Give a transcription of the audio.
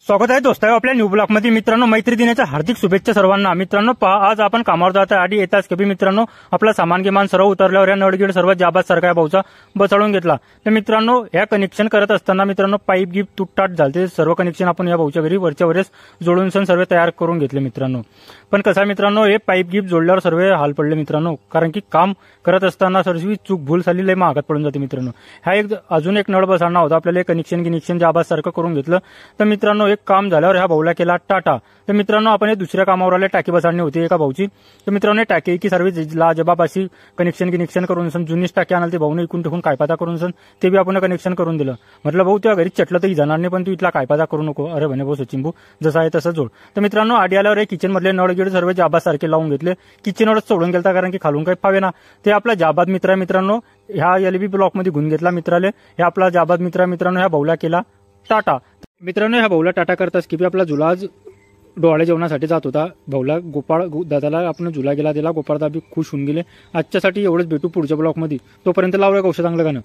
स्वागत आहे दोस्तांनो आपल्या न्यू ब्लॉकमध्ये। मित्रांनो, मैत्री दिनाच्या हार्दिक शुभेच्छा सर्वांना। मित्रांनो, पहा आज आपण कामावर जात आहे आणि येताच कधी मित्रांनो आपला सामान गिमान सर्व उतरल्यावर या नळगीड सर्व जाबाज सरकार भाऊचा बसळून घेतला। तर मित्रांनो, या कनेक्शन करत असताना मित्रांनो पाईप गिप तुटताट झाले। सर्व कनेक्शन आपण या भाऊच्या घरी वरच्या वरच जोडून सर्व तयार करून घेतले मित्रांनो। पण कसा मित्रांनो, हे पाईप गिप जोडल्यावर सर्व हाल पडले मित्रांनो, कारण की काम करत असताना सर्व चूक भूल झाली लय महागात पडून जाते मित्रांनो। हा एक अजून एक नळ बसवणार होता, आपल्याला कनेक्शन जाबाज सारखं करून घेतलं। तर मित्रांनो, एक काम झाल्यावर ह्या भाऊला केला टाटा। तर मित्रांनो, आपण हे दुसऱ्या कामावर आले, टाकी बसवणी होती एका भाऊची। तर मित्रांनो, टाकी की सर्व लाजबाब अशी कनेक्शन करून जुनीच टाकी आणाल ते भाऊने इकून टिकून कायपाता करून ते बी आपण कनेक्शन करून दिलं। म्हटलं भाऊ तुझ्या घरी चटलं तर जाणार नाही, पण तू इथला कायपाता करू नको। अरे म्हणे भाऊ सचिन भाऊ जसं आहे तसं जोड। तर मित्रांनो, आडी आल्यावर हे किचन मधले नळ गिड सर्व जाबाज सारखे लावून घेतले। किचनवरच सोडून गेलता, कारण की खालून काही फावे ना। ते आपला जाबाज मित्रांनो ह्या एलबी ब्लॉक मध्ये घेऊन घेतला मित्राले। हे आपला जाबाज मित्रांनो ह्या भाऊला केला टाटा। मित्रांनो, ह्या भाऊला टाटा करताच की आपला जुलाज डोहाळे जेवणासाठी जात होता। भाऊला गोपाळ दादाला आपण जुला गेला दिला, गोपाळ दादा बी खुश होऊन गेले। आजच्यासाठी एवढंच, भेटू पुढच्या ब्लॉक मध्ये। तोपर्यंत लावूया कौशल चांगलं गाणं।